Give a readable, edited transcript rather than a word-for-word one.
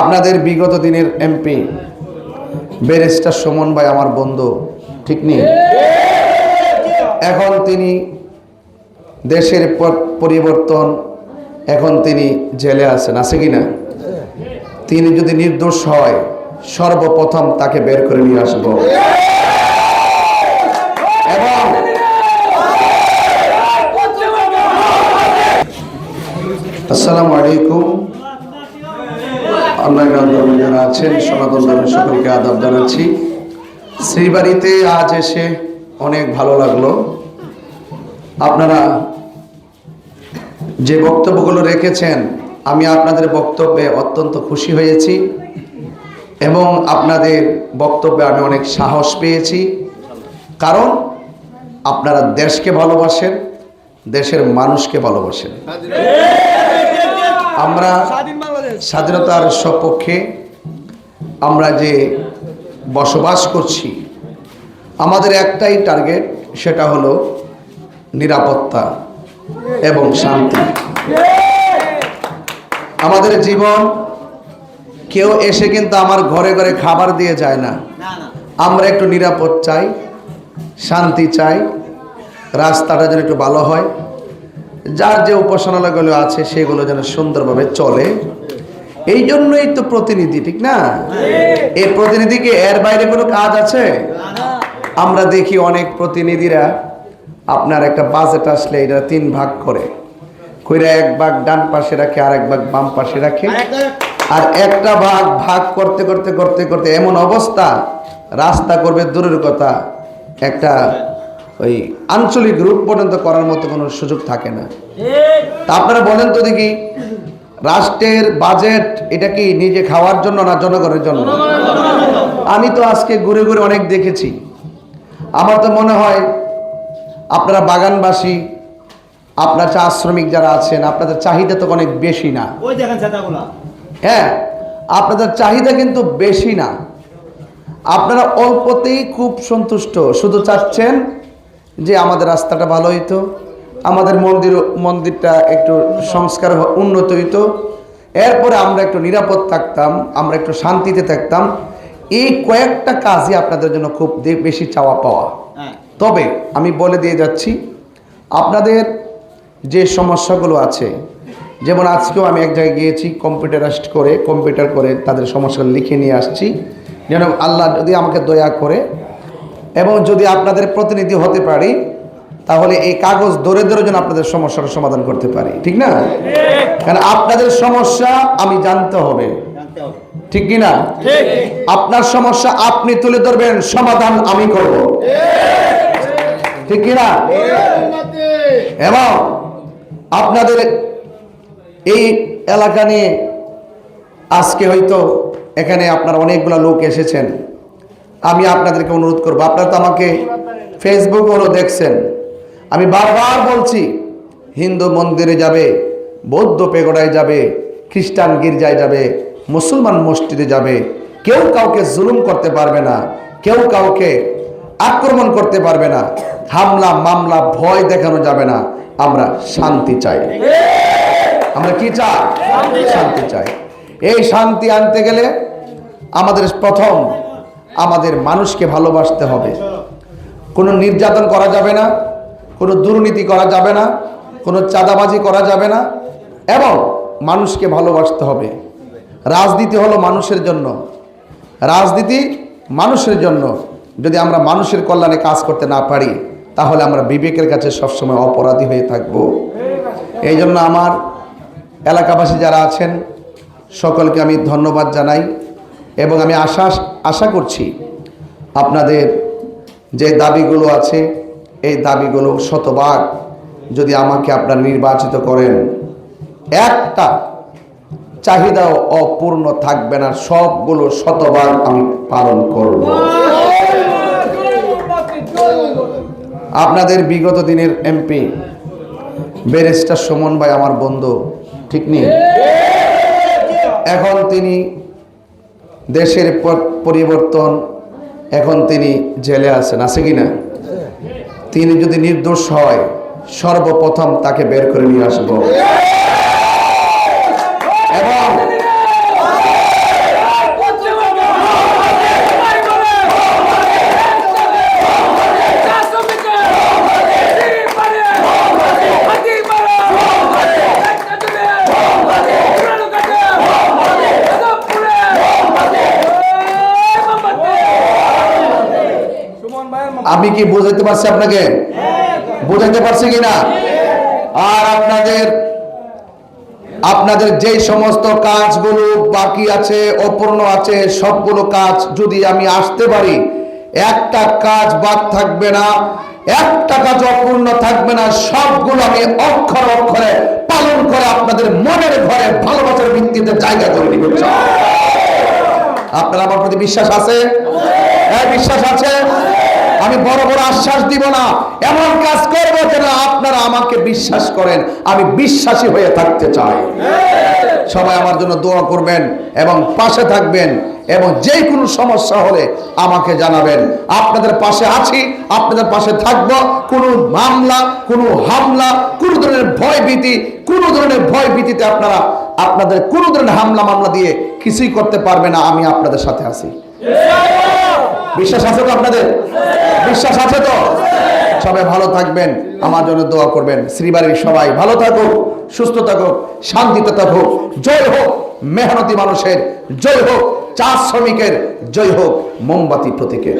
আপনাদের বিগত দিনের এমপি ব্যারিস্টার সুমন ভাই আমার বন্ধু, ঠিক নেই? এখন তিনি দেশের পরিবর্তন, এখন তিনি জেলে আছেন, আছে কি না? তিনি যদি নির্দোষ হয় সর্বপ্রথম তাকে বের করে নিয়ে আসবো। এবং আসসালামু আলাইকুম, যারা আছেন সনাতন ধর্মের সকলকে আদাব জানাচ্ছি। শ্রীবাড়িতে আজ এসে অনেক ভালো লাগলো। আপনারা যে বক্তব্যগুলো রেখেছেন, আমি আপনাদের বক্তব্যে অত্যন্ত খুশি হয়েছি এবং আপনাদের বক্তব্যে আমি অনেক সাহস পেয়েছি। কারণ আপনারা দেশকে ভালোবাসেন, দেশের মানুষকে ভালোবাসেন। আমরা স্বাধীনতার সপক্ষে, আমরা যে বসবাস করছি, আমাদের একটাই টার্গেট, সেটা হলো নিরাপত্তা এবং শান্তি। আমাদের জীবন কেউ এসে কিন্তু আমার ঘরে ঘরে খাবার দিয়ে যায় না। আমরা একটু নিরাপদ চাই, শান্তি চাই, রাস্তাটা যেন একটু ভালো হয়, যার যে উপাসনালয়গুলো আছে সেগুলো যেন সুন্দরভাবে চলে। এই জন্যই তো প্রতিনিধি, ঠিক না? এই প্রতিনিধিকে এর বাইরে কোনো কাজ আছে? আমরা দেখি অনেক প্রতিনিধিরা আপনার একটা বাজেট আসলে এটা 3 ভাগ করে, কইরা 1 ভাগ ডান পাশে রাখে, আর 1 ভাগ বাম পাশে রাখে, আর একটা ভাগ ভাগ করতে করতে করতে করতে এমন অবস্থা, রাস্তা করবে দূরের কথা, একটা ওই আঞ্চলিক রূপ পর্যন্ত করার মতো কোনো সুযোগ থাকে না। তা আপনারা বলেন তো দেখি, রাষ্ট্রের বাজেট এটা কি নিজে খাওয়ার জন্য না জনগণের জন্য? আমি তো আজকে ঘুরে ঘুরে অনেক দেখেছি। আমার তো মনে হয় আপনারা বাগানবাসী, আপনার চা শ্রমিক যারা আছেন, আপনাদের চাহিদা তো অনেক বেশি না। হ্যাঁ, আপনাদের চাহিদা কিন্তু বেশি না। আপনারা অল্পতেই খুব সন্তুষ্ট, শুধু চাচ্ছেন যে আমাদের রাস্তাটা ভালো হইতো, আমাদের মন্দিরটা একটু সংস্কার উন্নত হইতো, এরপরে আমরা একটু নিরাপদ থাকতাম, আমরা একটু শান্তিতে থাকতাম। এই কয়েকটা কাজই আপনাদের জন্য খুব বেশি চাওয়া পাওয়া। তবে আমি বলে দিয়ে যাচ্ছি, আপনাদের যে সমস্যাগুলো আছে, যেমন আজকেও আমি এক জায়গায় গিয়েছি, কম্পিউটার করে তাদের সমস্যাগুলো লিখে নিয়ে আসছি, যেন আল্লাহ যদি আমাকে দয়া করে এবং যদি আপনাদের প্রতিনিধি হতে পারি, তাহলে এই কাগজ ধরে ধরে যেন আপনাদের সমস্যার সমাধান করতে পারি, ঠিক না? কারণ আপনাদের সমস্যা আমি জানতে হবে, ঠিক কি না? আপনার সমস্যা আপনি তুলে ধরবেন, সমাধান আমি করব, ঠিক কি না? এবং আপনাদের এই এলাকা নিয়ে আজকে হয়তো এখানে আপনার অনেকগুলো লোক এসেছেন, আমি আপনাদেরকে অনুরোধ করব, আপনারা তো আমাকে ফেসবুকেও দেখছেন, আমি বারবার বলছি, হিন্দু মন্দিরে যাবে, বৌদ্ধ পেগোডায় যাবে, খ্রিস্টান গির্জায় যাবে, মুসলমান মসজিদে যাবে, কেউ কাউকে জুলুম করতে পারবে না, কেউ কাউকে আক্রমণ করতে পারবে না, হামলা মামলা ভয় দেখানো যাবে না। আমরা শান্তি চাই। আমরা কি চাই? শান্তি চাই। এই শান্তি আনতে গেলে আমাদের প্রথম আমাদের মানুষকে ভালোবাসতে হবে। কোনো নির্যাতন করা যাবে না, কোনো দুর্নীতি করা যাবে না, কোনো চাঁদাবাজি করা যাবে না, এবং মানুষকে ভালোবাসতে হবে। রাজনীতি হলো মানুষের জন্য, রাজনীতি মানুষের জন্য। যদি আমরা মানুষের কল্যাণে কাজ করতে না পারি, তাহলে আমরা বিবেকের কাছে সবসময় অপরাধী হয়ে থাকব। এই জন্য আমার এলাকাবাসী যারা আছেন সকলকে আমি ধন্যবাদ জানাই এবং আমি আশা করছি আপনাদের যে দাবিগুলো আছে, এই দাবিগুলো শতভাগ যদি আমাকে আপনারা নির্বাচিত করেন, একটা চাহিদাও অপূর্ণ থাকবে না, সবগুলো শতভাগ আমি পালন করব। আপনাদের বিগত দিনের এমপি ব্যারিস্টার সুমন ভাই আমার বন্ধু, ঠিক নেই? এখন তিনি দেশের পরিবর্তন, এখন তিনি জেলে আছেন, আছে কি না? তিনি যদি নির্দোষ হয় সর্বপ্রথম তাকে বের করে নিয়ে আসবো। এবং আমি কি বুঝাইতে পারছি আপনাকে? বুঝাইতে পারছি কিনা? আর আপনাদের যে সমস্ত কাজগুলো বাকি আছে, অপূর্ণ আছে, সবগুলো কাজ যদি আমি আসতে পারি, একটা কাজ বাদ থাকবে না, একটা কাজ অপূর্ণ থাকবে না, সবগুলো আমি অক্ষর অক্ষরে পালন করে আপনাদের মনের ঘরে ভালোবাসার ভিত্তিতে জায়গা করে দিব। আপনার আমার প্রতি বিশ্বাস আছে? হ্যাঁ, বিশ্বাস আছে। আমি বড় বড় আশ্বাস দিব না, এমন কাজ করব যেন আপনারা আমাকে বিশ্বাস করেন। আমি বিশ্বাসী হয়ে থাকতে চাই। সবাই আমার জন্য দোয়া করবেন এবং পাশে থাকবেন, এবং যে কোনো সমস্যা হলে আমাকে জানাবেন। আপনাদের পাশে আছি, আপনাদের পাশে থাকব। কোনো মামলা, কোনো হামলা, কোনো ধরনের ভয় ভীতিতে আপনাদের কোনো ধরনের হামলা মামলা দিয়ে কিছুই করতে পারবে না। আমি আপনাদের সাথে আছি। বিশ্বাস আছে তো আপনাদের? বিশ্বাস আছে তো? সবাই ভালো থাকবেন, আমার জন্য দোয়া করবেন। শ্রীবাড়ির সবাই ভালো থাকুক, সুস্থ থাকুক, শান্তিতে থাকুক। জয় হোক মেহনতি মানুষের, জয় হোক চা শ্রমিকের, জয় হোক মোমবাতি প্রতীকের।